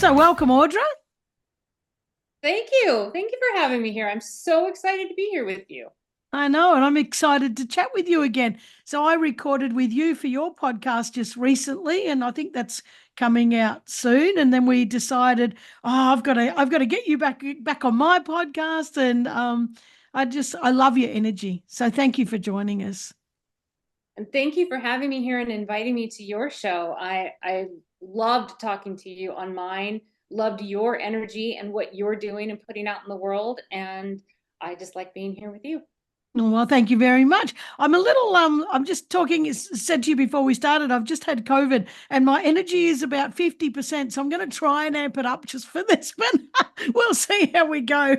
So welcome, Audra. Thank you. Thank you for having me here. I'm so excited to be here with you. I know, and I'm excited to chat with you again. So I recorded with you for your podcast just recently, and I think that's coming out soon. And then we decided, oh, I've got to get you back on my podcast. And I love your energy. So thank you for joining us. And thank you for having me here and inviting me to your show. I loved talking to you on mine, loved your energy and what you're doing and putting out in the world. And I just like being here with you. Well, thank you very much. I'm just talking, said to you before we started, I've just had COVID and my energy is about 50%. So I'm going to try and amp it up just for this, but we'll see how we go.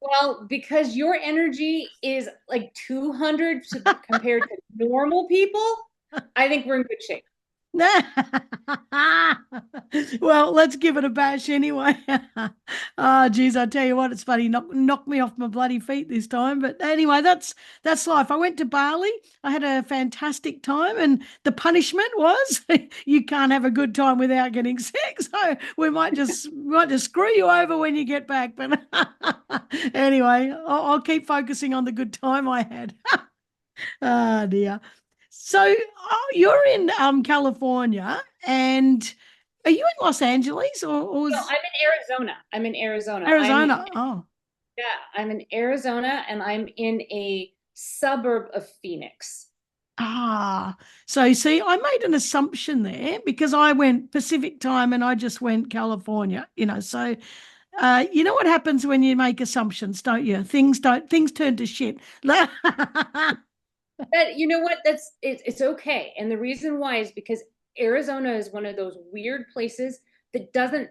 Well, because your energy is like 200 compared to normal people, I think we're in good shape. Well, let's give it a bash anyway. Oh, geez, I tell you what, it's funny. Knocked me off my bloody feet this time. But anyway, that's life. I went to Bali. I had a fantastic time, and the punishment was you can't have a good time without getting sick. So we might just screw you over when you get back. But anyway, I'll keep focusing on the good time I had. Oh dear. So you're in California, and are you in Los Angeles or No, I'm in Arizona. I'm in Arizona. Arizona? Oh, Yeah, I'm in Arizona and I'm in a suburb of Phoenix. ah. So see, I made an assumption there because I went Pacific time and I just went California. So you know what happens when you make assumptions, don't you? Things turn to shit. But you know what? It's okay. And the reason why is because Arizona is one of those weird places that doesn't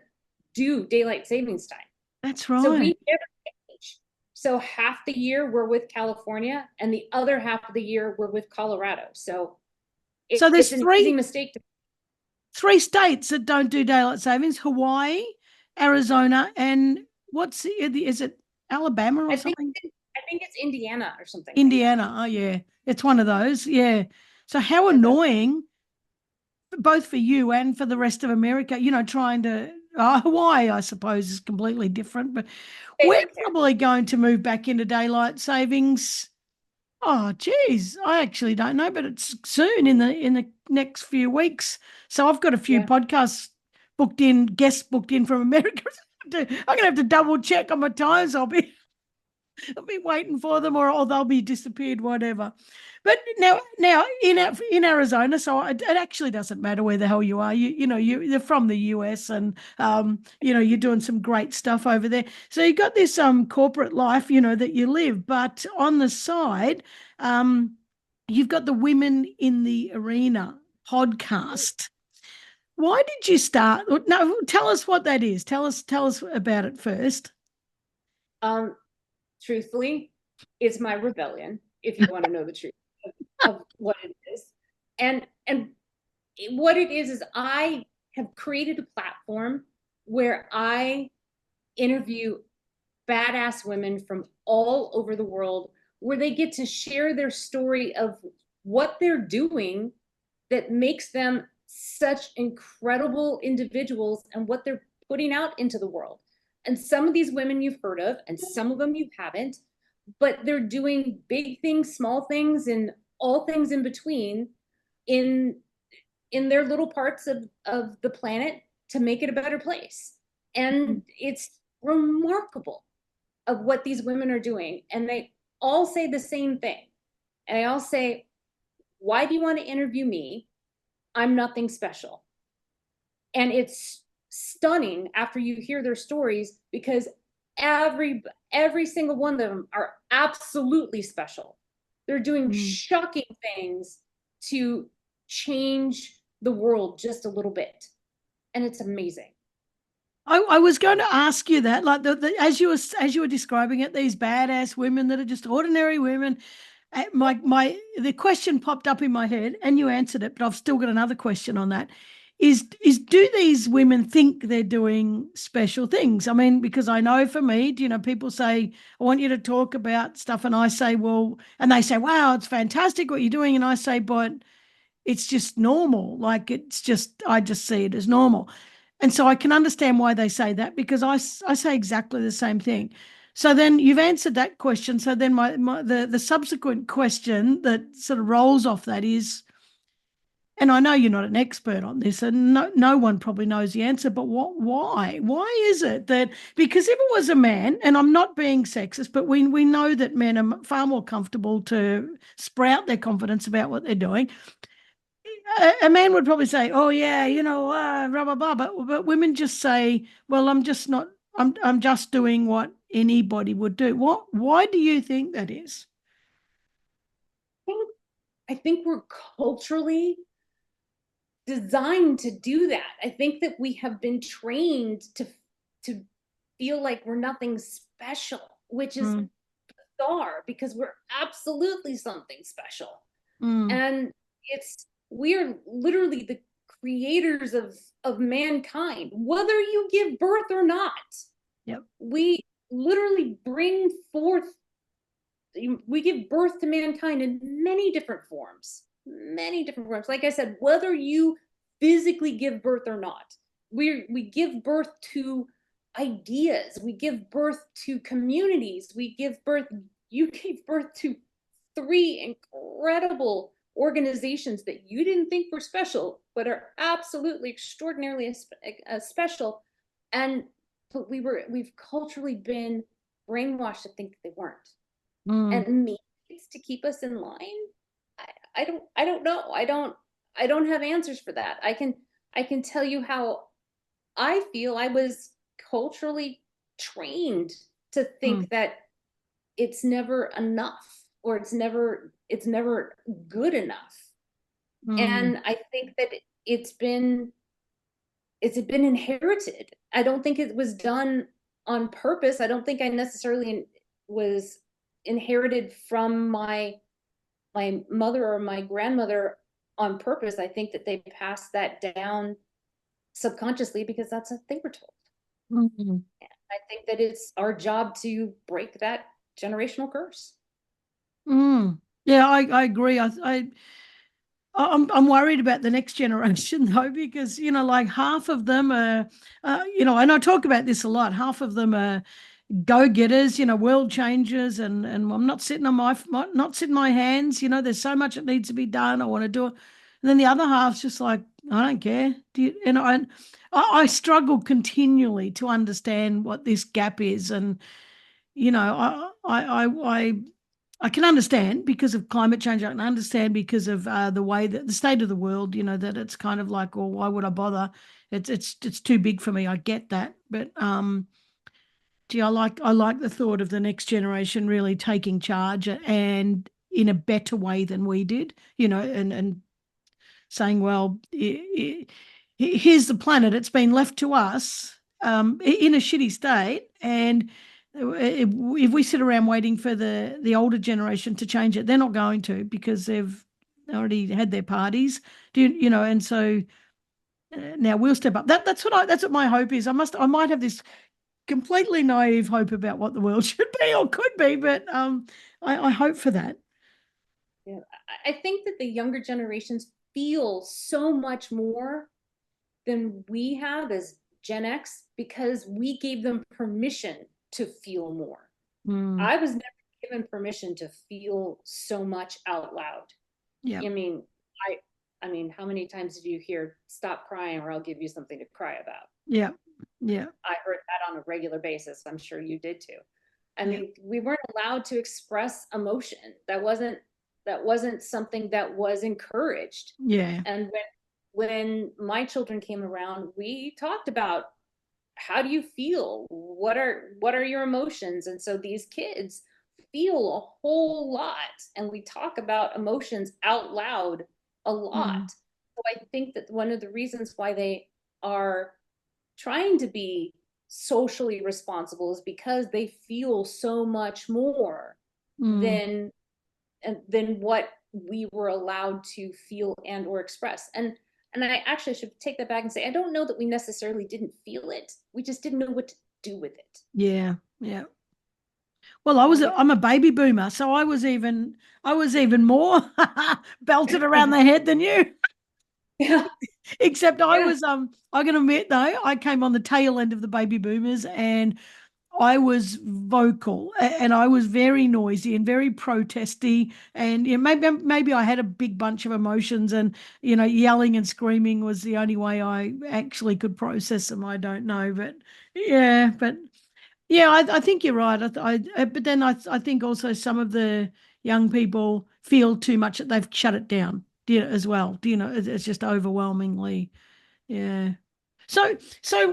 do daylight savings time. That's So we right. never change. So half the year we're with California and the other half of the year we're with Colorado. So So there's it's an easy three mistake to. three states that don't do daylight savings: Hawaii, Arizona, and is it Alabama or I think something? I think it's Indiana or something like that. Indiana. Oh yeah, it's one of those. Yeah. So how Yeah, annoying, both for you and for the rest of America. Trying to Hawaii, I suppose, is completely different, but they we're don't care. probably going to move back into daylight savings. Oh, geez, I actually don't know, but it's soon in the next few weeks. So I've got a few Yeah. podcasts guests booked in from America. I'm gonna have to double check on my times. I'll be waiting for them, or they'll be disappeared, whatever. But now in Arizona, so it actually doesn't matter where the hell you are. You're from the US, and you're doing some great stuff over there. So you got this corporate life, that you live, but on the side, um, you've got the Women in the Arena podcast. Why did you start? No, tell us what that is. Tell us about it first. Um, Truthfully, it's my rebellion, if you want to know the truth of what it is. And what it is I have created a platform where I interview badass women from all over the world where they get to share their story of what they're doing that makes them such incredible individuals and what they're putting out into the world. And some of these women you've heard of, and some of them you haven't, but they're doing big things, small things, and all things in between in in their little parts of the planet to make it a better place. And it's remarkable of what these women are doing. And they all say the same thing. And they all say, why do you want to interview me? I'm nothing special. And it's stunning after you hear their stories because every single one of them are absolutely special. They're doing Mm. shocking things to change the world just a little bit. And it's amazing. I was going to ask you that, like as you were describing it, these badass women that are just ordinary women. The question popped up in my head, and you answered it, but I've still got another question on that. Is do these women think they're doing special things? I mean, because I know for me, people say, I want you to talk about stuff, and I say, well, and they say, wow, it's fantastic what you're doing, and I say, but it's just normal. Like I just see it as normal. And so I can understand why they say that, because I say exactly the same thing. So then you've answered that question. So then the subsequent question that sort of rolls off that is, and I know you're not an expert on this, and no one probably knows the answer, but why? Why is it that, because if it was a man, and I'm not being sexist, but we know that men are far more comfortable to sprout their confidence about what they're doing. A man would probably say, "Oh yeah, blah blah blah," but women just say, "Well, I'm just not. I'm just doing what anybody would do." What? Why do you think that is? I think we're culturally designed to do that. I think that we have been trained to feel like we're nothing special, which is Mm, bizarre because we're absolutely something special. mm, And we're literally the creators of mankind, whether you give birth or not. yep. We literally bring forth, we give birth to mankind in many different forms. Many different forms. Like I said, whether you physically give birth or not, we give birth to ideas, we give birth to communities, you gave birth to three incredible organizations that you didn't think were special, but are absolutely extraordinarily special. And but we've culturally been brainwashed to think that they weren't. Mm, And maybe it's to keep us in line. I don't know. I don't have answers for that. I can tell you how I feel. I was culturally trained to mm, think that it's never enough, or it's never good enough. mm, And I think that it's been inherited. I don't think it was done on purpose. I don't think I necessarily was inherited from my mother or my grandmother on purpose. I think that they passed that down subconsciously because that's what they were told. mm, I think that it's our job to break that generational curse. mm. Yeah, I agree. I'm worried about the next generation though, because like half of them are, and I talk about this a lot. Half of them are go-getters, world changers, and I'm not sitting on not sitting my hands. There's so much that needs to be done. I want to do it, and then the other half's just like, I don't care. Do you, and I struggle continually to understand what this gap is, and I can understand because of climate change. I can understand because of the way that the state of the world, that it's kind of like, well, why would I bother? It's too big for me. I get that, but gee, I like the thought of the next generation really taking charge and in a better way than we did, and saying, well, here's the planet. It's been left to us in a shitty state, and if we sit around waiting for the older generation to change it, they're not going to, because they've already had their parties. And so now we'll step up. That's what my hope is. I might have this completely naive hope about what the world should be or could be, but I hope for that. Yeah. I think that the younger generations feel so much more than we have as Gen X because we gave them permission to feel more. Mm, I was never given permission to feel so much out loud. yeah, I mean, I I mean, how many times did you hear "stop crying or I'll give you something to cry about"? yeah, yeah, I heard that on a regular basis. I'm sure you did too. I yeah, mean, we weren't allowed to express emotion. That wasn't something that was encouraged. yeah. And when my children came around, we talked about how do you feel? What are your emotions? And so these kids feel a whole lot, and we talk about emotions out loud a lot. Mm, So I think that one of the reasons why they are trying to be socially responsible is because they feel so much more mm, than than what we were allowed to feel and or express. And I actually should take that back and say I don't know that we necessarily didn't feel it. We just didn't know what to do with it. yeah, yeah. Well, And I I'm a baby boomer, so I was even more belted around think the head than you. Yeah. Except I Yeah. was I'm gonna admit though, I came on the tail end of the baby boomers, and I was vocal, and I was very noisy and very protesty, and maybe I had a big bunch of emotions, and yelling and screaming was the only way I actually could process them. I don't know, but I think you're right. But then I think also some of the young people feel too much that they've shut it down, as well. It's just overwhelmingly, yeah. So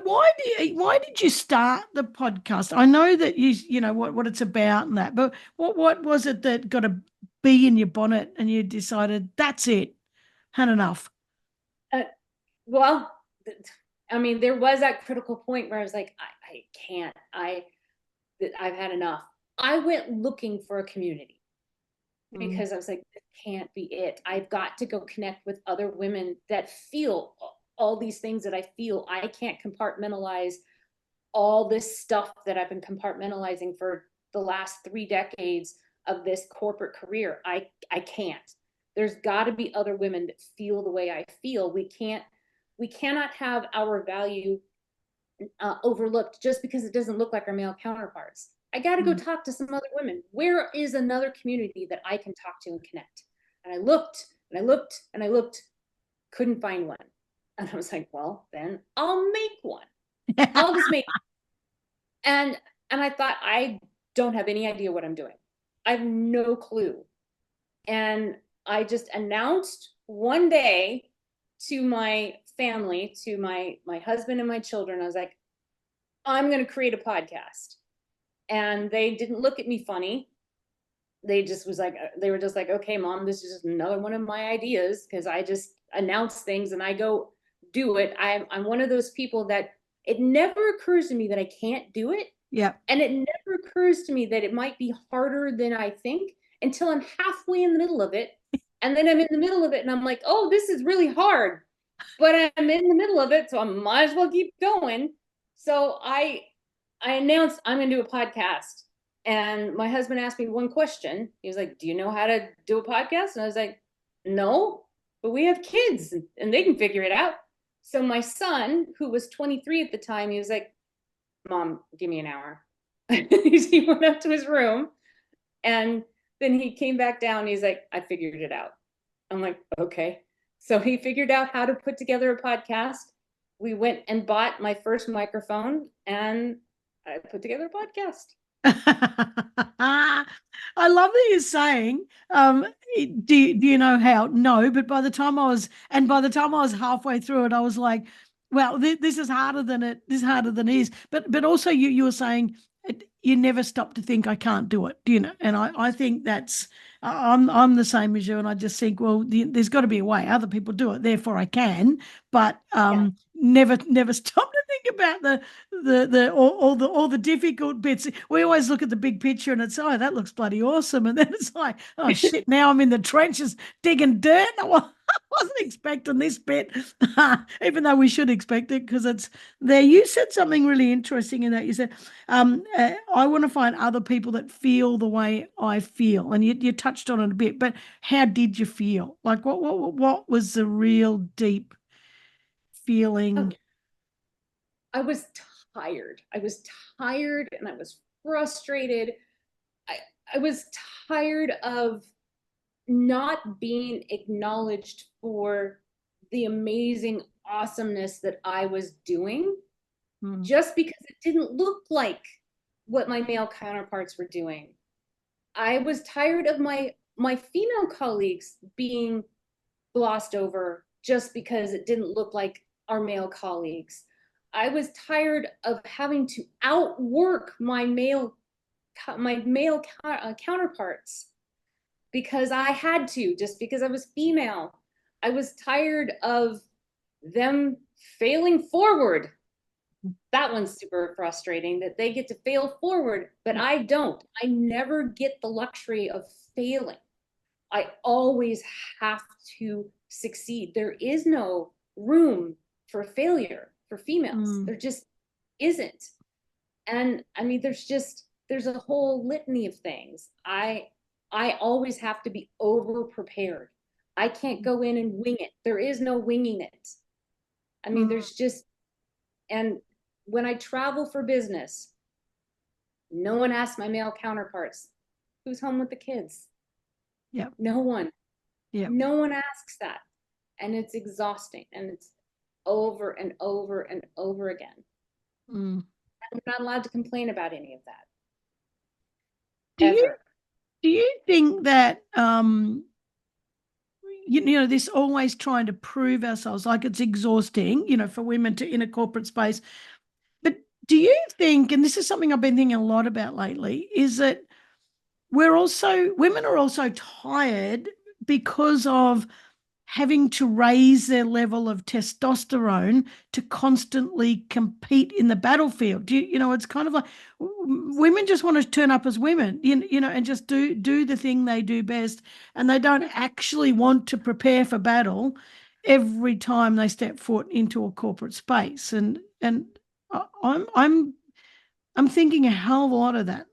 why did you start the podcast? I know that you know what it's about and that, but what was it that got a bee in your bonnet and you decided that's it, had enough? Uh, well, I mean, there was that critical point where I was like, I can't. I've had enough. I went looking for a community Mm, because I was like, this can't be it. I've got to go connect with other women that feel all these things that I feel. I can't compartmentalize all this stuff that I've been compartmentalizing for the last 3 decades of this corporate career. I can't. There's got to be other women that feel the way I feel. We cannot have our value overlooked just because it doesn't look like our male counterparts. I got to go mm. talk to some other women. Where is another community that I can talk to and connect? And I looked and I looked and I looked, couldn't find one. And I was like, well, then I'll make one. I'll just make and and I thought I don't have any idea what I'm doing. I have no clue. And I just announced one day to my family, to my husband and my children, I was like, I'm going to create a podcast. And they didn't look at me funny. They were just like, okay, mom, this is just another one of my ideas, because I just announce things and I go do it. I'm one of those people that it never occurs to me that I can't do it. Yeah. And it never occurs to me that it might be harder than I think until I'm halfway in the middle of it. And then I'm in the middle of it and I'm like, oh, this is really hard. But I'm in the middle of it, so I might as well keep going. So I announced I'm gonna do a podcast. And my husband asked me one question. He was like, do you know how to do a podcast? And I was like, no, but we have kids and they can figure it out. So my son, who was 23 at the time, he was like, Mom, give me an hour. He went up to his room and then he came back down. He's like, I figured it out. I'm like, okay. So he figured out how to put together a podcast. We went and bought my first microphone and I put together a podcast. I love that you're saying, do you know how? No, but by the time I was halfway through it, I was like, well, this is harder than this is harder than it is. But also you were saying you never stop to think I can't do it, do you know? And I think I'm the same as you, and I just think, well, there's got to be a way. Other people do it, therefore I can. But Yeah. never stop to think about all the difficult bits. We always look at the big picture and it's, oh, that looks bloody awesome, and then it's like, oh shit, now I'm in the trenches digging dirt. I wasn't expecting this bit, even though we should expect it because it's there. You said something really interesting in that. You said, I want to find other people that feel the way I feel, and you touched on it a bit. But how did you feel? Like, what was the real deep Oh, feeling? I was tired. I was tired and I was frustrated. I, I was tired of not being acknowledged for the amazing awesomeness that I was doing Hmm. just because it didn't look like what my male counterparts were doing. I was tired of my female colleagues being glossed over just because it didn't look like our male colleagues. I was tired of having to outwork my male counterparts because I had to, just because I was female. I was tired of them failing forward. That one's super frustrating that they get to fail forward, but I don't. I never get the luxury of failing. I always have to succeed. There is no room for failure for females. Mm. There just isn't. And I mean, there's a whole litany of things. I always have to be over prepared. I can't go in and wing it. There is no winging it. I mean, there's just, and when I travel for business, no one asks my male counterparts, who's home with the kids? Yeah. No one. Yeah. No one asks that. And it's exhausting. And it's over and over and over again. Mm. I'm not allowed to complain about any of that. Do you Ever. do you think that you know, this always trying to prove ourselves, like it's exhausting, you know, for women to in a corporate space. But do you think, and this is something I've been thinking a lot about lately, is that women are also tired because of having to raise their level of testosterone to constantly compete in the battlefield. You know, it's kind of like women just want to turn up as women, you know, and just do the thing they do best, and they don't actually want to prepare for battle every time they step foot into a corporate space. And I'm thinking a hell of a lot of that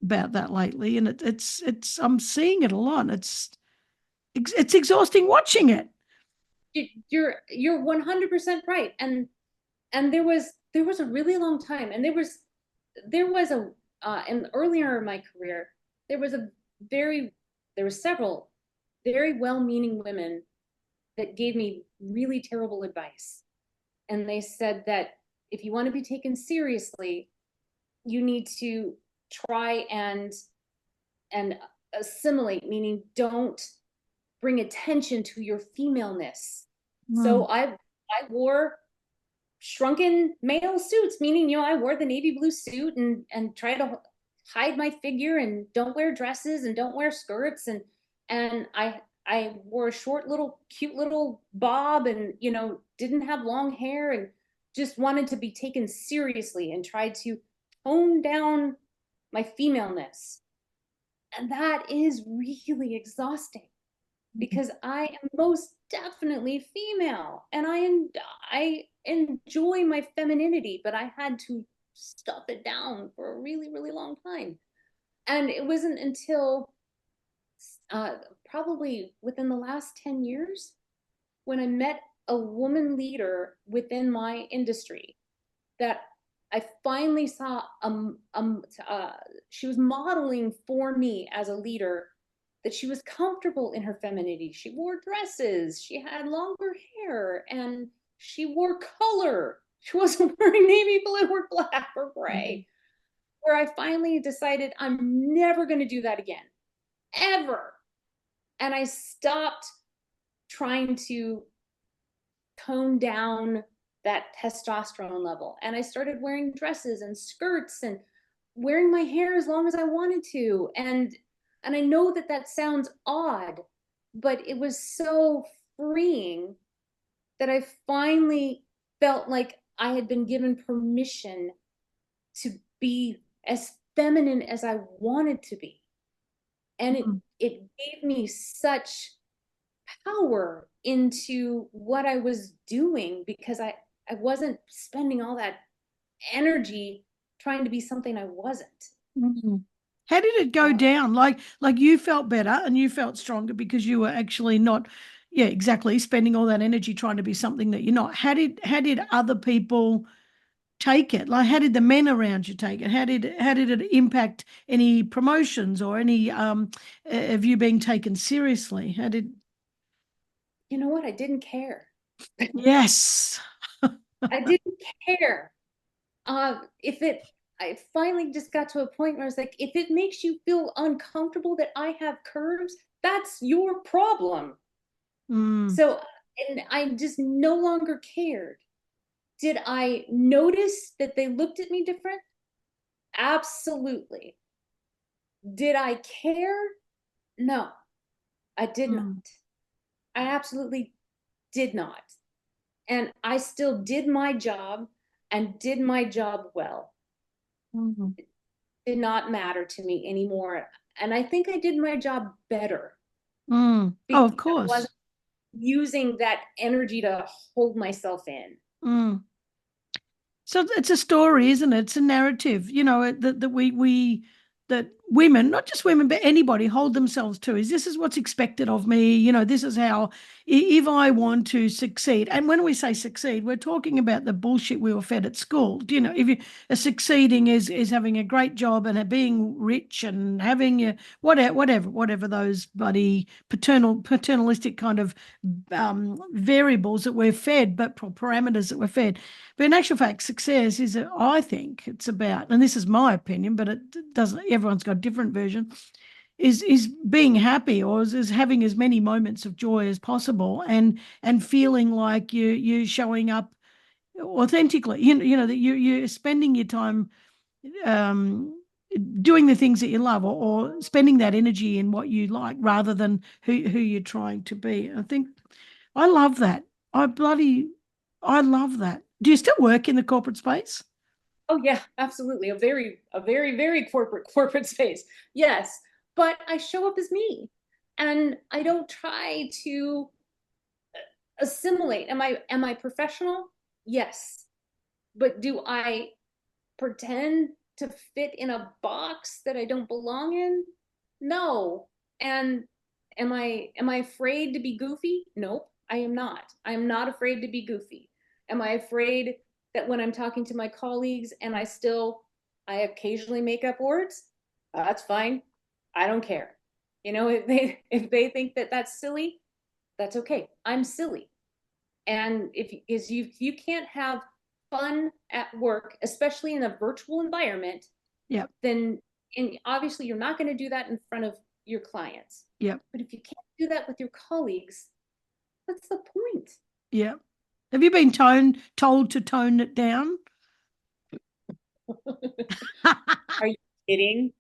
about that lately, and it's I'm seeing it a lot. It's exhausting watching it. You're 100% right. And there was a really long time, and there was a and earlier in my career, there was a very there were several very well-meaning women that gave me really terrible advice. And they said that if you want to be taken seriously, you need to try and assimilate, meaning don't bring attention to your femaleness. So Mm. I wore shrunken male suits, meaning, I wore the navy blue suit and try to hide my figure and don't wear dresses and don't wear skirts, and I wore a short little cute little bob, and didn't have long hair, and just wanted to be taken seriously and tried to tone down my femaleness. And that is really exhausting because I am most definitely female, and I enjoy my femininity, but I had to stuff it down for a really, really long time. And it wasn't until probably within the last 10 years when I met a woman leader within my industry that I finally saw she was modeling for me as a leader, that she was comfortable in her femininity. She wore dresses, she had longer hair, and she wore color. She wasn't wearing navy blue or black or gray. Where I finally decided I'm never going to do that again, ever. And I stopped trying to tone down that testosterone level. And I started wearing dresses and skirts and wearing my hair as long as I wanted to. And I know that that sounds odd, but it was so freeing that I finally felt like I had been given permission to be as feminine as I wanted to be. And it gave me such power into what I was doing, because I wasn't spending all that energy trying to be something I wasn't. Mm. How did it go down? Like you felt better and you felt stronger because you were actually not, yeah, exactly, spending all that energy trying to be something that you're not. How did other people take it? Like how did the men around you take it? How did it impact any promotions or any of you being taken seriously? How did You know what? I didn't care. Yes. I didn't care. If it, I finally just got to a point where I was like, if it makes you feel uncomfortable that I have curves, that's your problem. Mm. So, and I just no longer cared. Did I notice that they looked at me different? Absolutely. Did I care? No, I did not. Mm. I absolutely did not. And I still did my job and did my job well. Mm. It did not matter to me anymore. And I think I did my job better Mm. Oh, because of I wasn't course. using that energy to hold myself in. Mm. So it's a story, isn't it? It's a narrative, you know, that we that women, not just women, but anybody, hold themselves to is this is what's expected of me. You know, this is how, if I want to succeed. And when we say succeed, we're talking about the bullshit we were fed at school. You know, if you succeeding is having a great job and being rich and having your whatever those bloody paternalistic kind of variables that we're fed, but parameters that we're fed. But in actual fact, success is, I think it's about, and this is my opinion, but it doesn't, everyone's got a different version, is being happy, or is having as many moments of joy as possible, and feeling like you're showing up authentically. You know that you're spending your time um, doing the things that you love, or spending that energy in what you like rather than who you're trying to be. I think I love that. I love that. Do you still work in the corporate space? Oh yeah, absolutely. A very, very corporate space. Yes. But I show up as me and I don't try to assimilate. Am I professional? Yes. But do I pretend to fit in a box that I don't belong in? No. And am I afraid to be goofy? Nope, I am not. I am not afraid to be goofy. Am I afraid that when I'm talking to my colleagues and I occasionally make up words? That's fine. I don't care. You know, if they think that that's silly, that's okay. I'm silly. And if you can't have fun at work, especially in a virtual environment, Yep. then and obviously you're not going to do that in front of your clients. Yep. But if you can't do that with your colleagues, what's the point? Yep. Have you been told to tone it down? Are you kidding?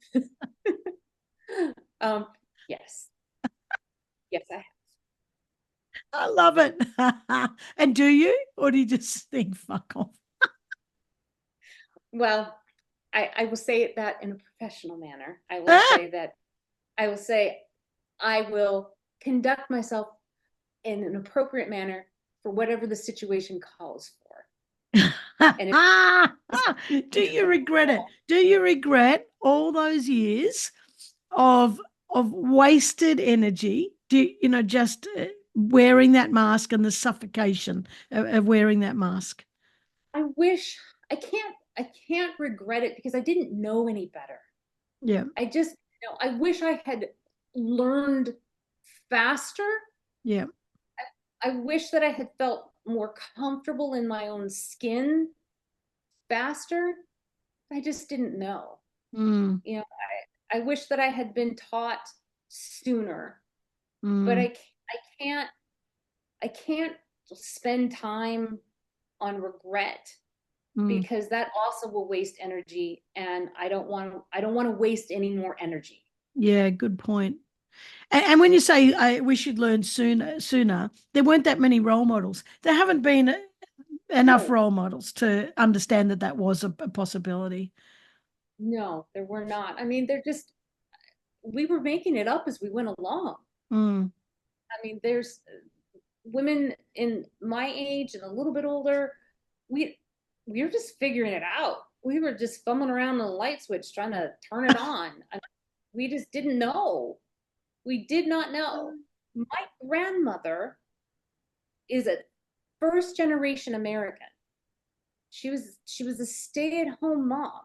um, yes. Yes, I have. I love it. And do you, or do you just think fuck off? Well, I will say that in a professional manner. Ah! I will say I will conduct myself in an appropriate manner for whatever the situation calls for. And Do you regret it? Do you regret all those years of wasted energy? Just wearing that mask and the suffocation of wearing that mask? I wish I can't regret it because I didn't know any better. Yeah, I wish I had learned faster. yeah. I wish that I had felt more comfortable in my own skin faster. I just didn't know. Mm, You know, I wish that I had been taught sooner, but mm, I can't spend time on regret mm. because that also will waste energy and I don't want to waste any more energy. Yeah, good point. And when you say we should learn sooner, there weren't that many role models. There haven't been enough No, role models to understand that that was a possibility. no, there were not. I mean, we were making it up as we went along. Mm, I mean, there's women in my age and a little bit older, we we were just figuring it out. We were just fumbling around on the light switch trying to turn it on. We just didn't know. We did not know. My grandmother is a first generation American. She was a stay-at-home mom.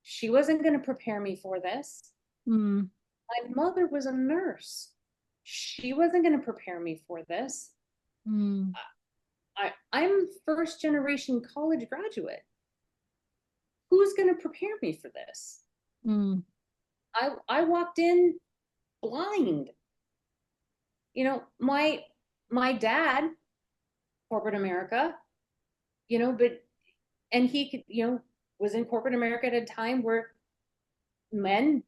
She wasn't going to prepare me for this. mm, My mother was a nurse. She wasn't going to prepare me for this. mm, I'm first generation college graduate. Who's going to prepare me for this? mm. I walked in blind. My dad, corporate America, but and he could, was in corporate America at a time where men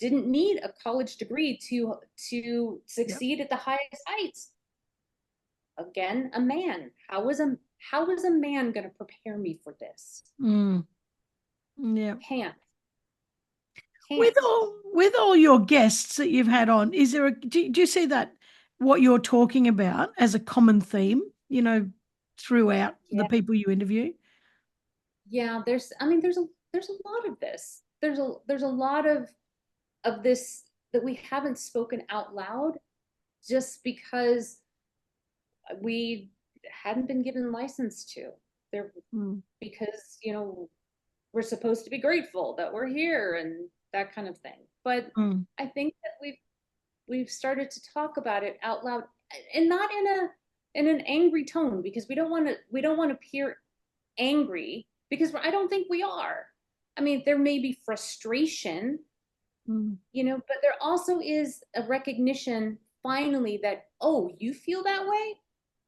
didn't need a college degree to Yep. succeed at the highest heights. Again, a man. How is a man going to prepare me for this? Mm, yeah. Can't. With Can't. all your guests that you've had on, is there do you see that what you're talking about as a common theme, throughout the Yeah. people you interview? Yeah, there's a lot of this. there's a lot of this that we haven't spoken out loud just because we hadn't been given license to. There, because we're supposed to be grateful that we're here and that kind of thing. But I think that we've started to talk about it out loud, and not in an angry tone, because we don't want to appear angry, because I don't think we are. I mean, there may be frustration, but there also is a recognition finally that, oh, you feel that way?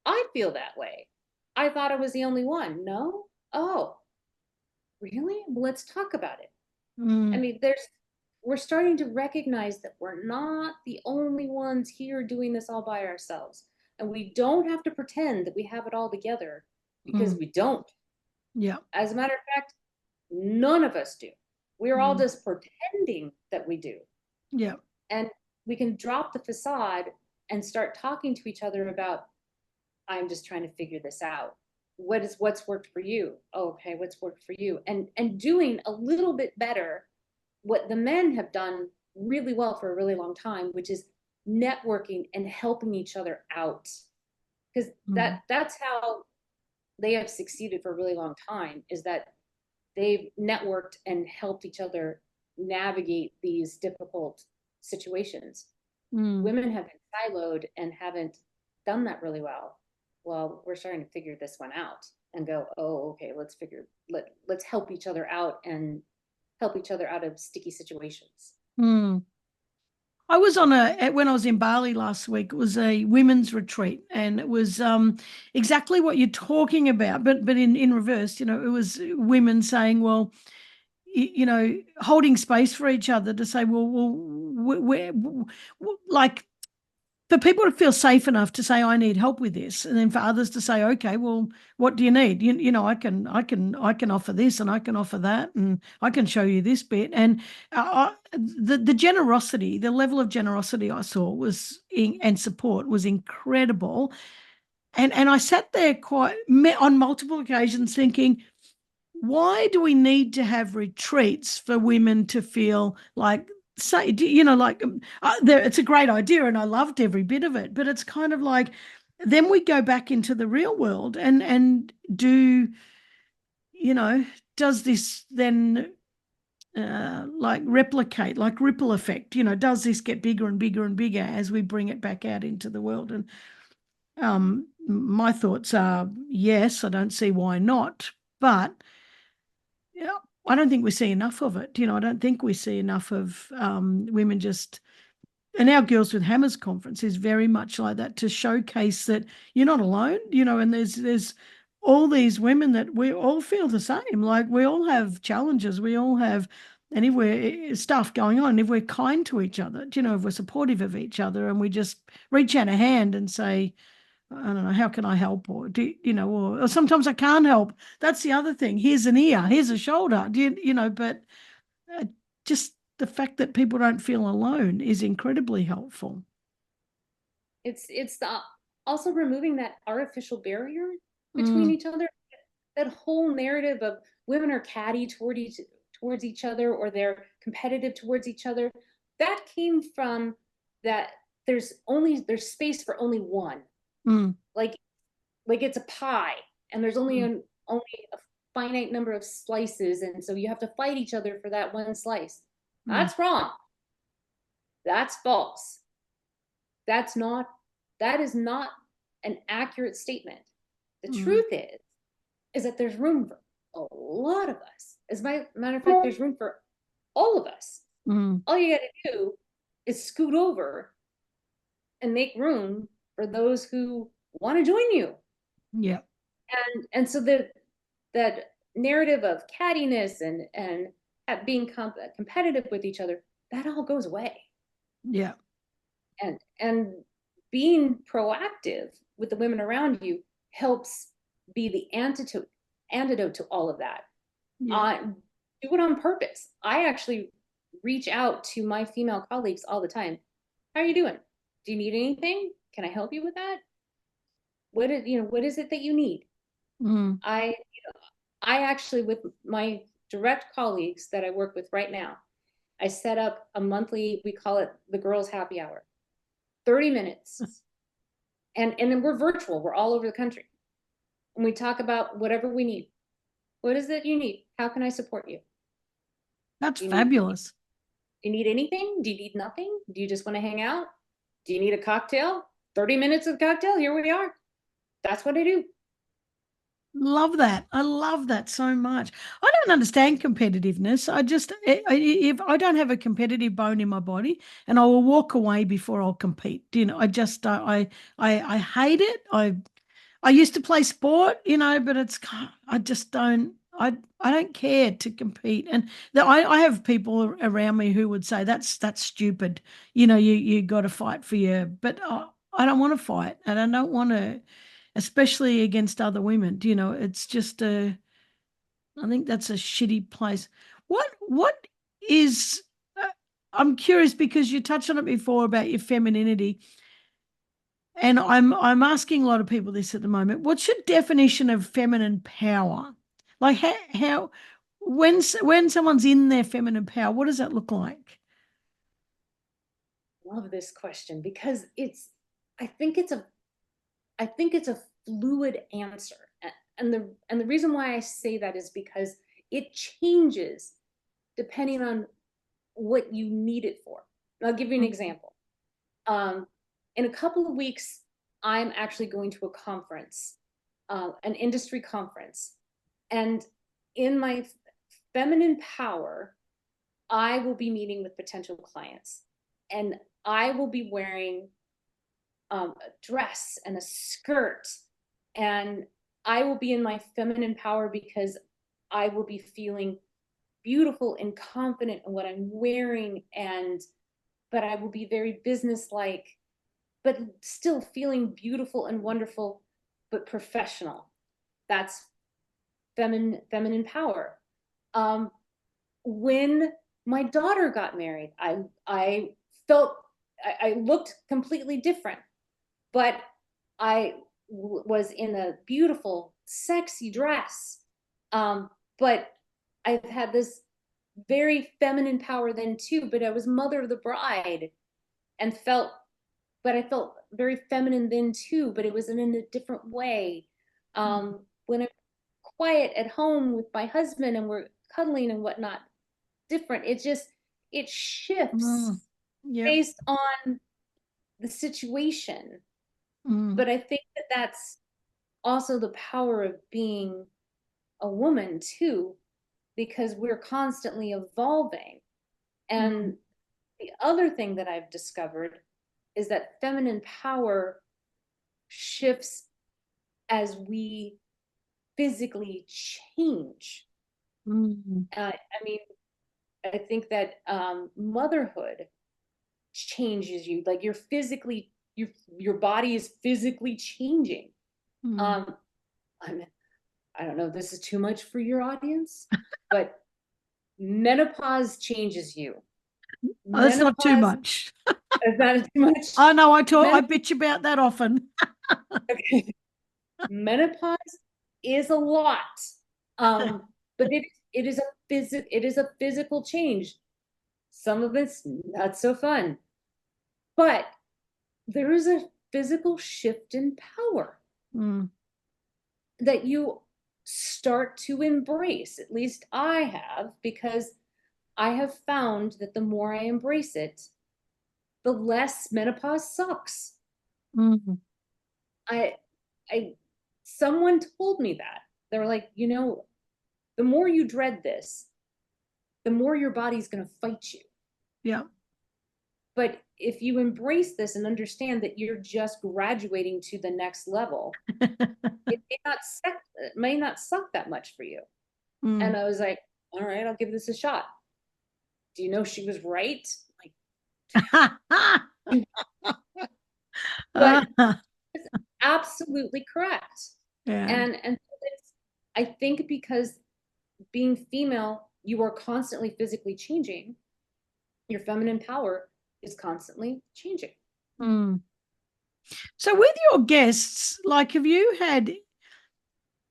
I feel that way. I thought I was the only one. No? Oh, really? Well, let's talk about it. I mean, we're starting to recognize that we're not the only ones here doing this all by ourselves. And we don't have to pretend that we have it all together, because we don't. Yeah. As a matter of fact, none of us do. We're all just pretending that we do. Yeah. And we can drop the facade and start talking to each other about, I'm just trying to figure this out. What's worked for you? Oh, okay, what's worked for you? And doing a little bit better what the men have done really well for a really long time, which is networking and helping each other out. Because that's how they have succeeded for a really long time, is that they've networked and helped each other navigate these difficult situations. Women have been siloed and haven't done that really well. Well, we're starting to figure this one out and go, oh, okay, let's help each other out and help each other out of sticky situations. I was when I was in Bali last week, it was a women's retreat, and it was exactly what you're talking about, but in reverse. It was women saying, well, holding space for each other to say, well, we're like, for people to feel safe enough to say, I need help with this, and then for others to say, okay, well, what do you need? I can offer this, and I can offer that, and I can show you this bit. And the generosity, the level of generosity I saw and support was incredible. And I sat there on multiple occasions thinking, why do we need to have retreats for women to feel like, say, it's a great idea and I loved every bit of it, but it's kind of like, then we go back into the real world and do, does this then like replicate, like ripple effect, does this get bigger and bigger and bigger as we bring it back out into the world? And my thoughts are, yes, I don't see why not, but I don't think we see enough of it. I don't think we see enough of women just, and our Girls with Hammers conference is very much like that, to showcase that you're not alone, and there's all these women that we all feel the same. Like, we all have challenges, we all have, and if we're stuff going on, if we're kind to each other, if we're supportive of each other and we just reach out a hand and say, I don't know, how can I help? Or or sometimes I can't help. That's the other thing. Here's an ear, here's a shoulder. But just the fact that people don't feel alone is incredibly helpful. It's also removing that artificial barrier between each other. That whole narrative of women are catty towards each other, or they're competitive towards each other. That came from that there's space for only one. Like it's a pie, and there's only a finite number of slices, and so you have to fight each other for that one slice. That's wrong. That's false. That is not an accurate statement. The truth is that there's room for a lot of us. As a matter of fact, there's room for all of us. All you got to do is scoot over and make room for those who want to join you. Yeah. And so that narrative of cattiness and being competitive with each other, that all goes away. Yeah. And being proactive with the women around you helps be the antidote to all of that. Yeah. Do it on purpose. I actually reach out to my female colleagues all the time. How are you doing? Do you need anything? Can I help you with that? What is it that you need? I actually, with my direct colleagues that I work with right now, I set up a monthly, we call it the girls happy hour, 30 minutes. And then we're virtual, we're all over the country. And we talk about whatever we need. What is it you need? How can I support you? That's Do fabulous. you need anything? Do you need nothing? Do you just want to hang out? Do you need a cocktail? 30 minutes of cocktail, here we are. That's what I do. Love that. I love that so much. I don't understand competitiveness. If I don't have a competitive bone in my body, and I will walk away before I'll compete. I just I hate it. I used to play sport, but I just don't. I don't care to compete, and I have people around me who would say that's stupid. You got to fight for your, but I don't want to fight, and I don't want to, especially against other women. It's just I think that's a shitty place. What is? I'm curious because you touched on it before about your femininity. And I'm asking a lot of people this at the moment. What's your definition of feminine power? Like how when someone's in their feminine power, what does that look like? Love this question because I think it's a fluid answer. And the reason why I say that is because it changes depending on what you need it for. I'll give you an example. In a couple of weeks, I'm actually going to a conference, an industry conference. And in my feminine power, I will be meeting with potential clients. And I will be wearing a dress and a skirt. And I will be in my feminine power because I will be feeling beautiful and confident in what I'm wearing. But I will be very businesslike, but still feeling beautiful and wonderful, but professional. That's feminine power. When my daughter got married, I felt I looked completely different, but I was in a beautiful, sexy dress. But I've had this very feminine power then too, but I was mother of the bride and I felt very feminine then too, but it was in a different way. When I'm quiet at home with my husband and we're cuddling and whatnot, different. It shifts Yeah. based on the situation. But I think that that's also the power of being a woman too, because we're constantly evolving. And the other thing that I've discovered is that feminine power shifts as we physically change. I mean, I think that motherhood changes you. Like your body is physically changing. I don't know if this is too much for your audience, but menopause changes you. Oh, that's not too much. Is that too much? Oh no, I bitch about that often. Okay. Menopause is a lot, but it is a physical change. Some of it's not so fun, but there is a physical shift in power that you start to embrace. At least I have, because I have found that the more I embrace it, the less menopause sucks. Someone told me that. They were like, the more you dread this, the more your body's going to fight you. Yeah. But if you embrace this and understand that you're just graduating to the next level, it may not suck that much for you. And I was like, all right, I'll give this a shot. Do you know she was right? But it's absolutely correct. Yeah. And I think because being female, you are constantly physically changing. Your feminine power is constantly changing. So with your guests, like, have you had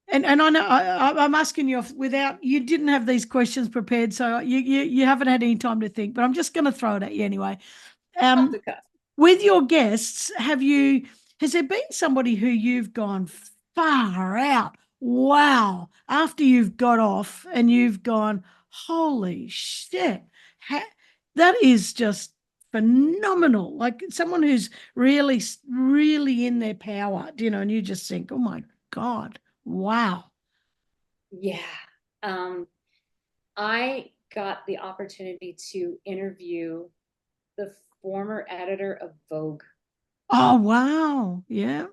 And I know I'm asking you without, you didn't have these questions prepared, so you haven't had any time to think. But I'm just going to throw it at you anyway. Off Um, the cuff. with your guests, has there been somebody who you've gone far out? Wow. After you've got off and you've gone, holy shit. That is just phenomenal. Like someone who's really, really in their power, and you just think, oh my God, wow. Yeah. Um, I got the opportunity to interview the former editor of Vogue. Oh, wow. Yeah.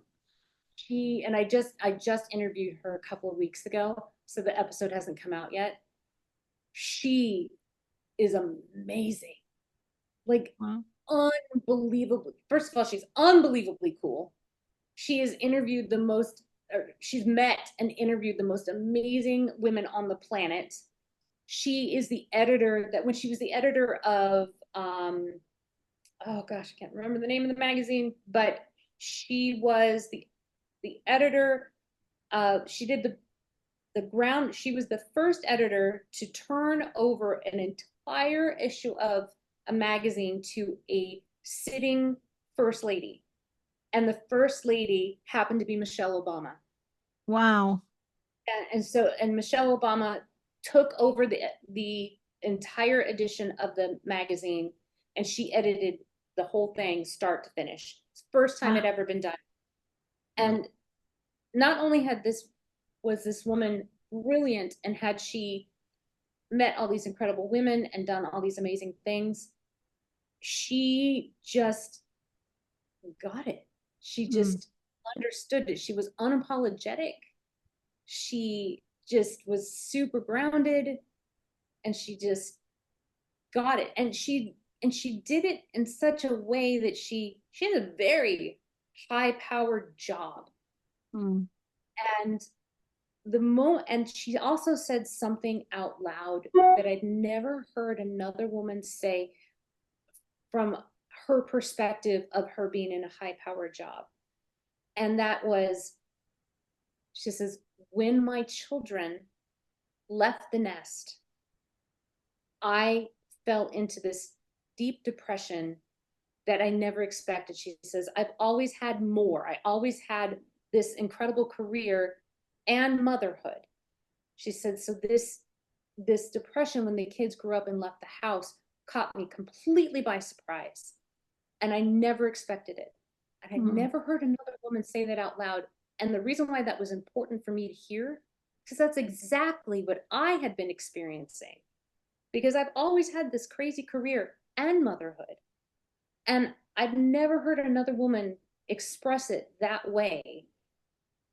I just interviewed her a couple of weeks ago, so the episode hasn't come out yet. She is amazing. Like Wow. unbelievably. First of all, she's unbelievably cool. She has interviewed the most, or she's met and interviewed the most amazing women on the planet. She is the editor that when she was the editor of oh gosh, I can't remember the name of the magazine, but she was the editor. She did the ground. She was the first editor to turn over an entire issue of a magazine to a sitting first lady, and the first lady happened to be Michelle Obama. Wow. And Michelle Obama took over the entire edition of the magazine, and she edited the whole thing start to finish. It's the first time it ever been done. And not only was this woman brilliant, and had she met all these incredible women and done all these amazing things, she just got it. She just understood it. She was unapologetic. She just was super grounded, and she just got it. And she did it in such a way that she had a very high powered job. Mm. And and she also said something out loud that I'd never heard another woman say from her perspective of her being in a high powered job. And that was, she says, when my children left the nest, I fell into this deep depression that I never expected. She says, I've always had more. I always had this incredible career and motherhood. She said, so this depression when the kids grew up and left the house caught me completely by surprise. And I never expected it. And I never heard another woman say that out loud. And the reason why that was important for me to hear, because that's exactly what I had been experiencing. Because I've always had this crazy career and motherhood. And I've never heard another woman express it that way,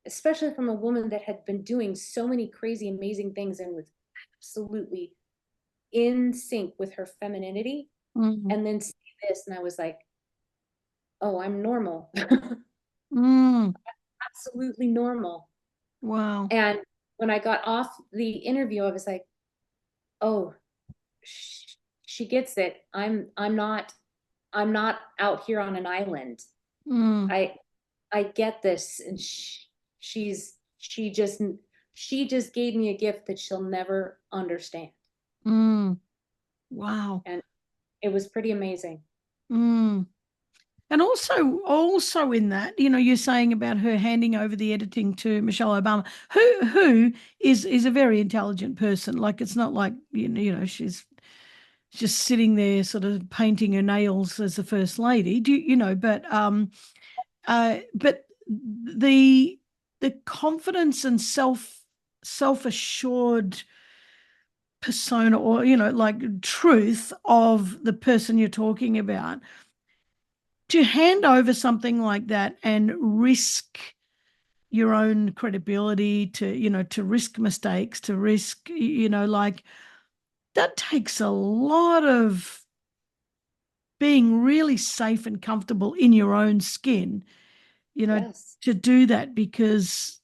especially from a woman that had been doing so many crazy, amazing things and was absolutely in sync with her femininity. Mm. And then see this, and I was like, oh, I'm normal. Mm. Absolutely normal. Wow. And when I got off the interview, I was like, oh, she gets it. I'm not out here on an island. Mm. I get this. And she just gave me a gift that she'll never understand. Mm. Wow. And it was pretty amazing. Mm. And also in that, you're saying about her handing over the editing to Michelle Obama, who is a very intelligent person. Like it's not like she's just sitting there sort of painting her nails as the first lady. But the confidence and self-assured persona, or like truth of the person you're talking about, to hand over something like that and risk your own credibility, to risk mistakes, to risk, like that takes a lot of being really safe and comfortable in your own skin, Yes. to do that, because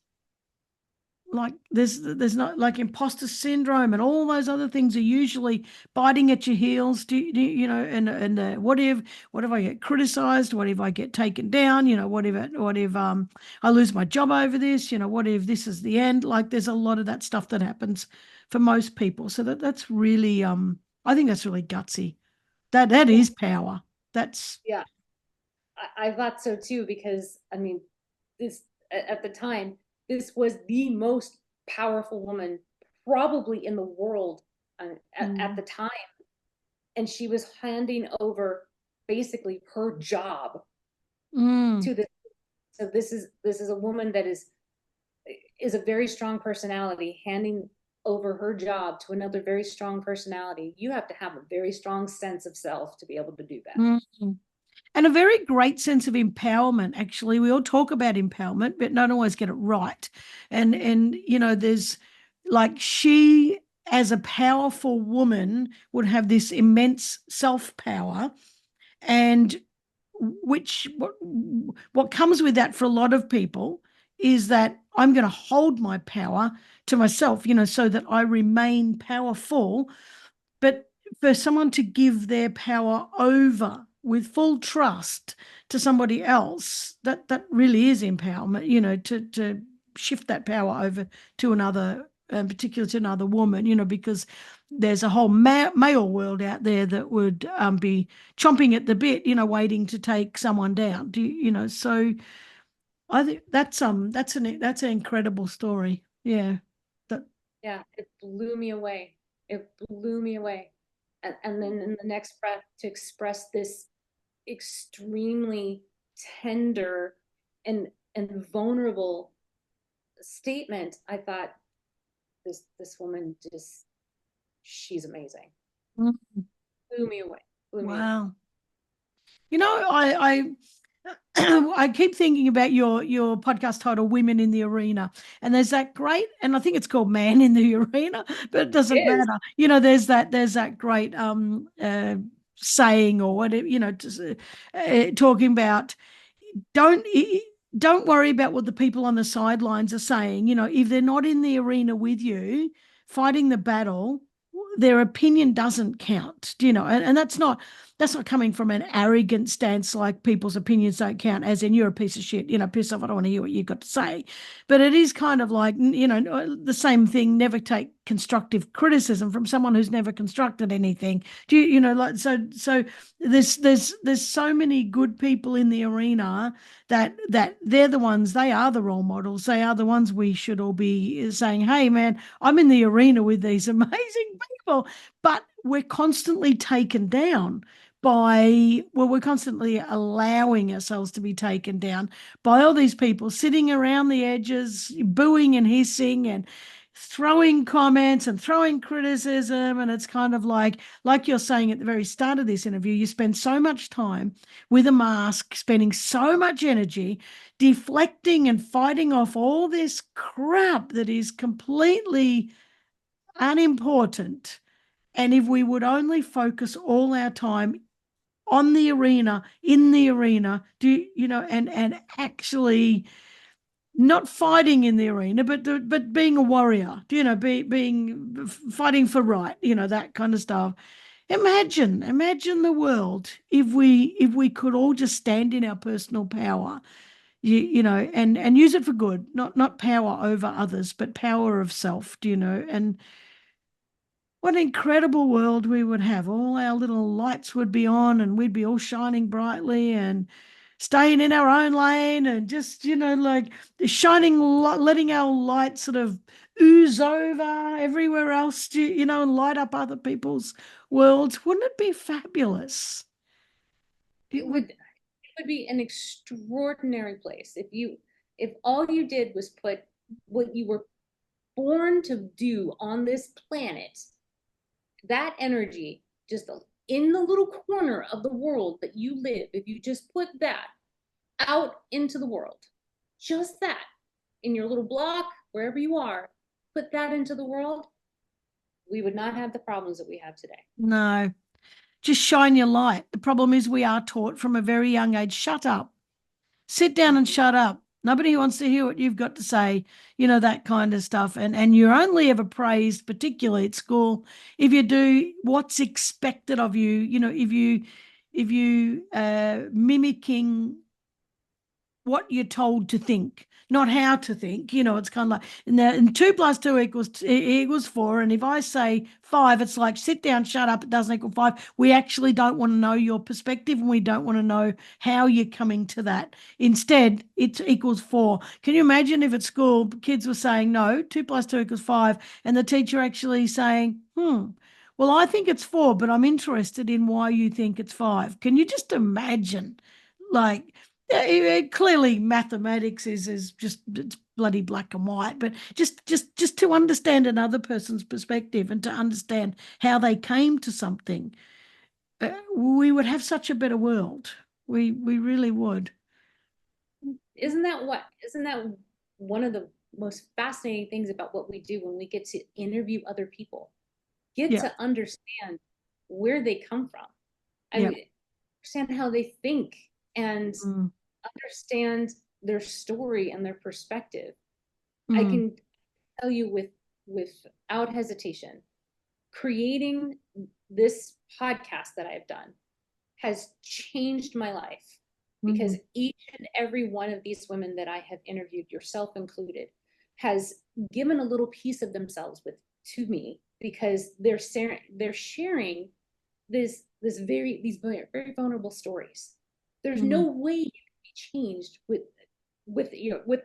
like there's not like imposter syndrome and all those other things are usually biting at your heels. And what if I get criticized? What if I get taken down? What if I lose my job over this? What if this is the end? Like there's a lot of that stuff that happens for most people. So that's really I think that's really gutsy. That Yeah, is power. That's yeah. I thought so too, because I mean, this at the time, this was the most powerful woman probably in the world at mm, the time, and she was handing over basically her job mm, to this. So this is a woman that is a very strong personality, handing over her job to another very strong personality. You have to have a very strong sense of self to be able to do that. mm. And a very great sense of empowerment. Actually, we all talk about empowerment, but don't always get it right. And there's like she, as a powerful woman, would have this immense self power, and which what comes with that for a lot of people is that I'm going to hold my power to myself, so that I remain powerful. But for someone to give their power over with full trust to somebody else, that really is empowerment, to shift that power over to another, in particular to another woman, because there's a whole male world out there that would be chomping at the bit, waiting to take someone down. So I think that's an incredible story. Yeah. That Yeah, it blew me away. It blew me away. And then in the next breath to express this extremely tender and vulnerable statement, I thought this woman just, she's amazing. mm, Blew me away. Blew me away. wow. I I keep thinking about your podcast title, "Women in the Arena," and there's that great, and I think it's called "Man in the Arena," but it It doesn't is. matter. There's that great saying or whatever, talking about don't don't worry about what the people on the sidelines are saying. If they're not in the arena with you fighting the battle, their opinion doesn't count. And that's not coming from an arrogant stance like people's opinions don't count, as in you're a piece of shit, piss off, I don't want to hear what you've got to say. But it is kind of like, the same thing, never take constructive criticism from someone who's never constructed anything. Do like so there's so many good people in the arena that they're the ones, they are the role models, they are the ones we should all be saying, hey man, I'm in the arena with these amazing people. But we're constantly taken down we're constantly allowing ourselves to be taken down by all these people sitting around the edges, booing and hissing and throwing comments and throwing criticism. And it's kind of like you're saying at the very start of this interview, you spend so much time with a mask, spending so much energy deflecting and fighting off all this crap that is completely unimportant. And if we would only focus all our time on the arena, in the arena, and actually not fighting in the arena, but being a warrior, being fighting for right, that kind of stuff. Imagine the world if we could all just stand in our personal power, and use it for good, not power over others, but power of self, and what an incredible world we would have. All our little lights would be on and we'd be all shining brightly and staying in our own lane and just, like shining, letting our light sort of ooze over everywhere else, and light up other people's worlds. Wouldn't it be fabulous? It It would. would be an extraordinary place if all you did was put what you were born to do on this planet, that energy just in the little corner of the world that you live, if you just put that out into the world, just that in your little block, wherever you are, put that into the world, we would not have the problems that we have today. No, just shine your light. The problem is we are taught from a very young age, shut up, sit down and Mhm. shut up. Nobody wants to hear what you've got to say, that kind of stuff. And you're only ever praised, particularly at school, if you do what's expected of you, if you mimicking what you're told to think, not how to think. It's kind of like, and 2 + 2 equals 4. And if I say 5, it's like, sit down, shut up, it doesn't equal 5. We actually don't want to know your perspective, and we don't want to know how you're coming to that. Instead, it equals 4. Can you imagine if at school kids were saying, no, 2 + 2 equals 5, and the teacher actually saying, well, I think it's 4, but I'm interested in why you think it's 5. Can you just imagine? Like, clearly mathematics is just, it's bloody black and white, but just to understand another person's perspective and to understand how they came to something, we would have such a better world. We really would. Isn't that one of the most fascinating things about what we do when we get to interview other people? Get Yeah. to understand where they come from. I Yeah. mean, understand how they think and understand their story and their perspective. I can tell you without hesitation, creating this podcast that I've done has changed my life, because each and every one of these women that I have interviewed, yourself included, has given a little piece of themselves to me, because they're sharing these very vulnerable stories. There's no way you can be changed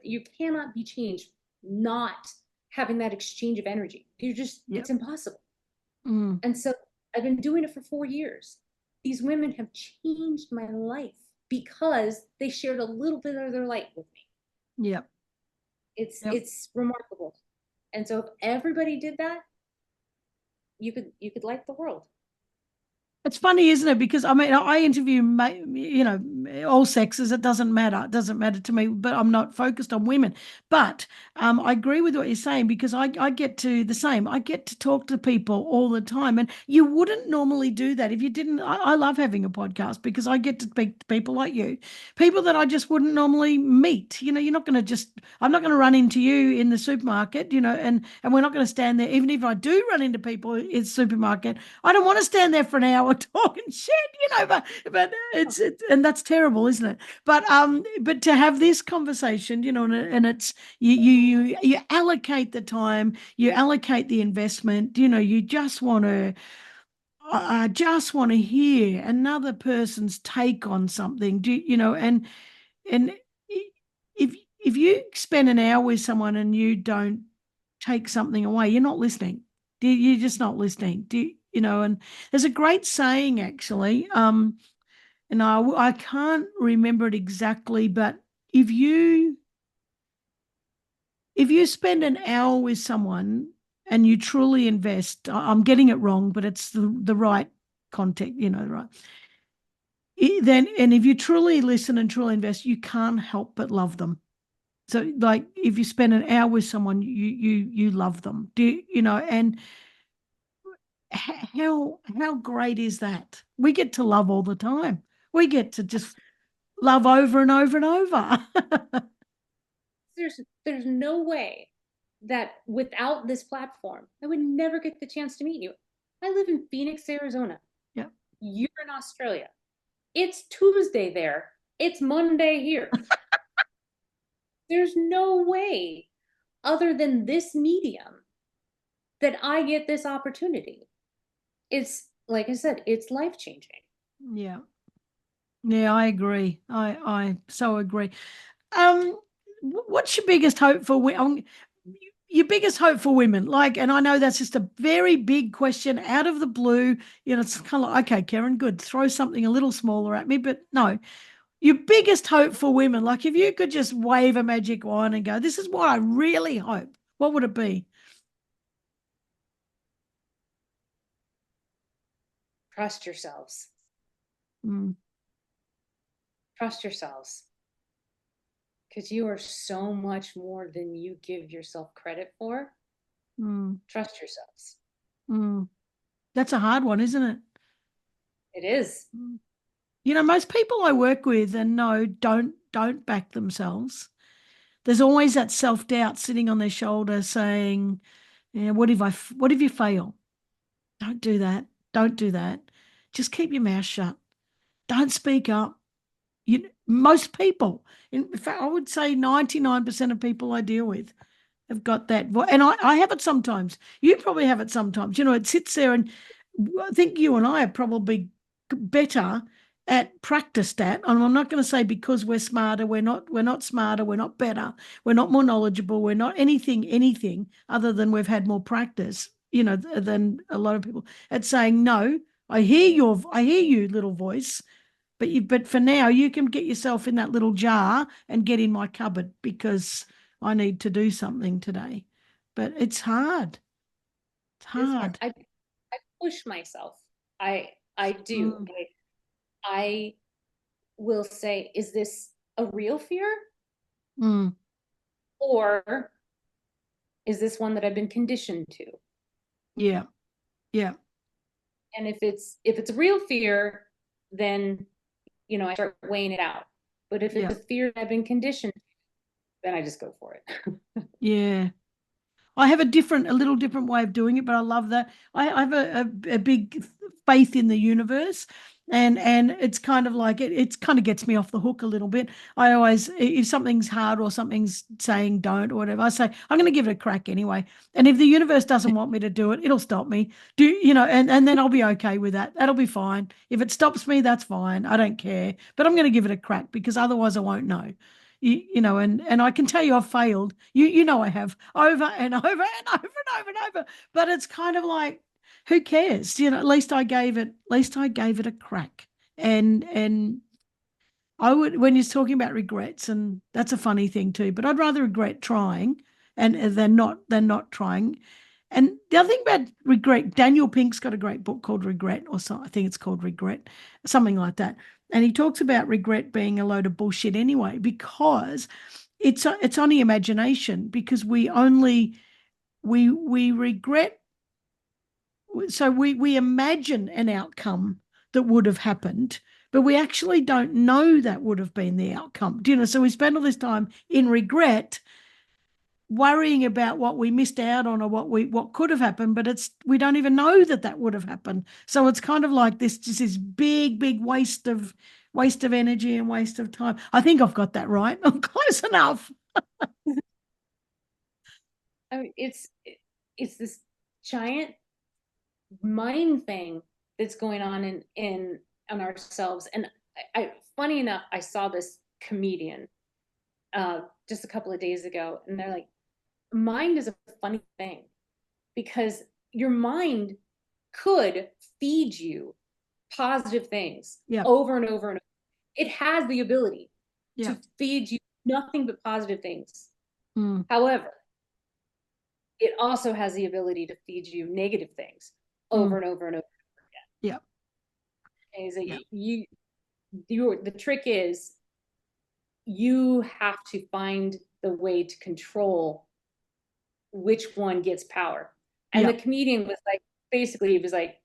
you cannot be changed not having that exchange of energy. It's impossible. And so I've been doing it for 4 years. These women have changed my life because they shared a little bit of their light with me. Yep. It's remarkable. And so if everybody did that, you could light the world. It's funny, isn't it? Because I mean, I interview, all sexes. It doesn't matter. It doesn't matter to me. But I'm not focused on women. But I agree with what you're saying, because I get to the same. I get to talk to people all the time, and you wouldn't normally do that if you didn't. I love having a podcast because I get to speak to people like you, people that I just wouldn't normally meet. You're not going to just. I'm not going to run into you in the supermarket. And we're not going to stand there. Even if I do run into people in the supermarket, I don't want to stand there for an hour talking shit, but it's and that's terrible, isn't it? But to have this conversation, and it's you allocate the time, you allocate the investment, you just want to. I just want to hear another person's take on something. And if if you spend an hour with someone and you don't take something away, you're not listening. You're just not listening. And there's a great saying, actually, and I can't remember it exactly, but if you spend an hour with someone and you truly invest, I'm getting it wrong, but it's the right context, right. Then, and if you truly listen and truly invest, you can't help but love them. So, like, if you spend an hour with someone, you love them. And how great is that? We get to love all the time. We get to just love over and over and over. There's no way that without this platform, I would never get the chance to meet you. I live in Phoenix, Arizona. Yeah. You're in Australia. It's Tuesday there. It's Monday here. There's no way other than this medium that I get this opportunity. It's, like I said, it's life-changing. Yeah. Yeah, I agree. I so agree. What's your biggest hope for your biggest hope for women? Like, and I know that's just a very big question out of the blue. It's kind of like, okay, Karen, good. Throw something a little smaller at me, but no. Your biggest hope for women, like if you could just wave a magic wand and go, this is what I really hope, what would it be? Trust yourselves. Mm. Trust yourselves. Because you are so much more than you give yourself credit for. Trust yourselves. That's a hard one, isn't it? It is. Most people I work with and know don't back themselves. There's always that self-doubt sitting on their shoulder saying, yeah, what if you fail? Don't do that. Don't do that. Just keep your mouth shut. Don't speak up. Most people, in fact, I would say 99% of people I deal with have got that. And I have it sometimes. You probably have it sometimes. It sits there, and I think you and I are probably better at practiced at. And I'm not going to say because we're smarter, we're not smarter, we're not better, we're not more knowledgeable, we're not anything other than we've had more practice, than a lot of people at saying, no, I hear you, little voice. But for now, you can get yourself in that little jar and get in my cupboard because I need to do something today. But it's hard. It's It is hard. hard. I push myself. I do. Mm, I will say, is this a real fear, mm, or is this one that I've been conditioned to? yeah, yeah, And if it's a real fear, then I start weighing it out. But if it's yeah, a fear that I've been conditioned, then I just go for it. yeah. I have a little different way of doing it, but I love that. I have a big faith in the universe, and it's kind of like it kind of gets me off the hook a little bit. I always, if something's hard or something's saying don't or whatever, I say I'm going to give it a crack anyway. And if the universe doesn't want me to do it, it'll stop me. And then I'll be okay with that. That'll be fine. If it stops me, that's fine. I don't care. But I'm going to give it a crack because otherwise I won't know. And I can tell you I've failed. I have over and over and over and over and over. But it's kind of like, who cares? At least I gave it a crack. And I would, when you're talking about regrets, and that's a funny thing too, but I'd rather regret trying and than not trying. And the other thing about regret, Daniel Pink's got a great book called Regret, or so, I think it's called Regret, something like that. And he talks about regret being a load of bullshit anyway, because it's only imagination, because we regret, so we imagine an outcome that would have happened, but we actually don't know that would have been the outcome. Do you know? So we spend all this time in regret, worrying about what we missed out on or what could have happened, but we don't even know that would have happened. So it's kind of like this big waste of energy and waste of time. I think I've got that right. I'm close enough. I mean, it's this giant mind thing that's going on in ourselves. And funny enough, I saw this comedian just a couple of days ago, and they're like, mind is a funny thing, because your mind could feed you positive things Yeah. over and over and over. It has the ability Yeah. to feed you nothing but positive things. Mm. However, it also has the ability to feed you negative things over Mm. and over and over Yeah. again. Is that Yeah. the trick is, you have to find the way to control which one gets power. And Yeah. the comedian was like, basically, he was like,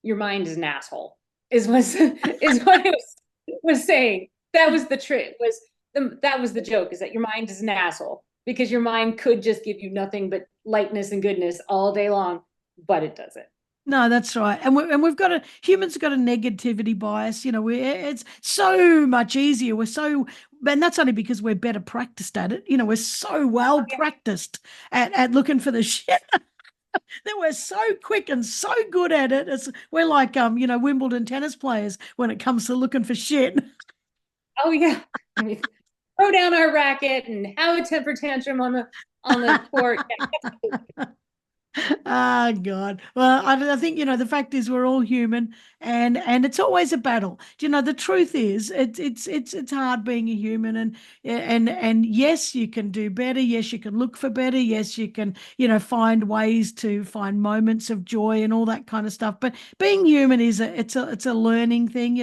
your mind is an asshole, is what it was saying. That was the trick, that was the joke, is that your mind is an asshole, because your mind could just give you nothing but lightness and goodness all day long, but it doesn't. No, that's right. And humans have got a negativity bias. It's so much easier. And that's only because we're better practiced at it. We're so well practiced at looking for the shit. That we're so quick and so good at it. We're like Wimbledon tennis players when it comes to looking for shit. Oh yeah. I mean, throw down our racket and have a temper tantrum on the court. Ah, God. Well, I think, the fact is we're all human, and it's always a battle. The truth is it's hard being a human, and yes, you can do better. Yes, you can look for better. Yes, you can, find ways to find moments of joy and all that kind of stuff. But being human it's a learning thing.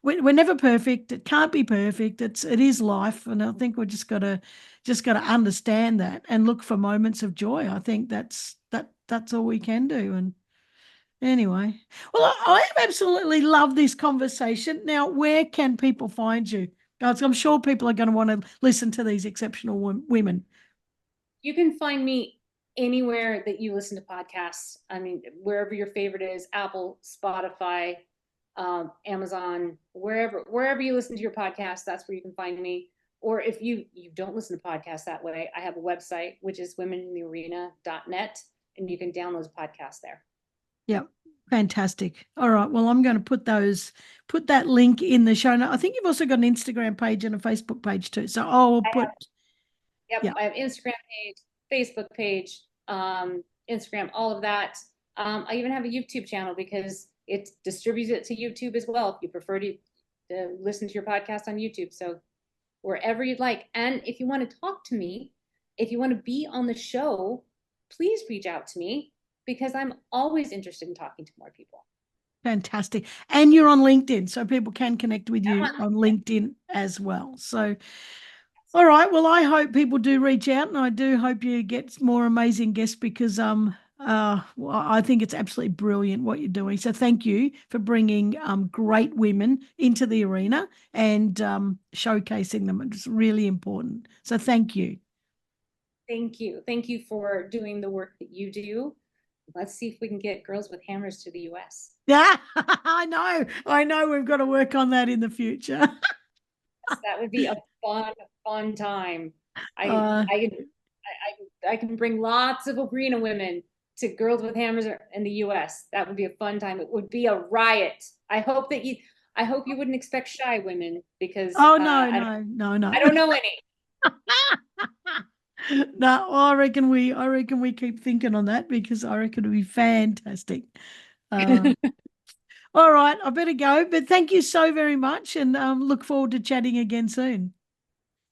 We're never perfect. It can't be perfect. It is life, and I think we just got to understand that and look for moments of joy. I think that's all we can do. And anyway, well, I have absolutely loved this conversation. Now, where can people find you? I'm sure people are going to want to listen to these exceptional women. You can find me anywhere that you listen to podcasts. I mean, wherever your favorite is, Apple, Spotify, Amazon, wherever you listen to your podcast, that's where you can find me. Or if you don't listen to podcasts that way, I have a website, which is womeninthearena.net, and you can download podcasts there. Yep. Fantastic. All right. Well, I'm going to put that link in the show note. I think you've also got an Instagram page and a Facebook page too. So I'll put, Yep, yeah. I have Instagram page, Facebook page, Instagram, all of that. I even have a YouTube channel because it distributes it to YouTube as well if you prefer to listen to your podcast on YouTube. So wherever you'd like. And if you want to talk to me, if you want to be on the show, please reach out to me because I'm always interested in talking to more people. Fantastic. And you're on LinkedIn, so people can connect with you on LinkedIn as well. So, all right. Well, I hope people do reach out, and I do hope you get more amazing guests because I think it's absolutely brilliant what you're doing. So thank you for bringing great women into the arena and showcasing them. It's really important. So thank you. Thank you. Thank you for doing the work that you do. Let's see if we can get Girls with Hammers to the US. Yeah, I know. We've got to work on that in the future. That would be a fun time. Uh, I can bring lots of arena women to Girls with Hammers in the US. That would be a fun time. It would be a riot. I hope you wouldn't expect shy women because oh no, I don't know any. No, I reckon we keep thinking on that because I reckon it'll be fantastic. All right, I better go, but thank you so very much, and look forward to chatting again soon.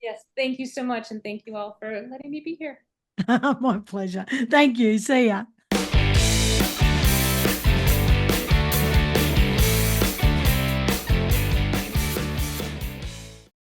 Yes, thank you so much, and thank you all for letting me be here. My pleasure. Thank you. See ya.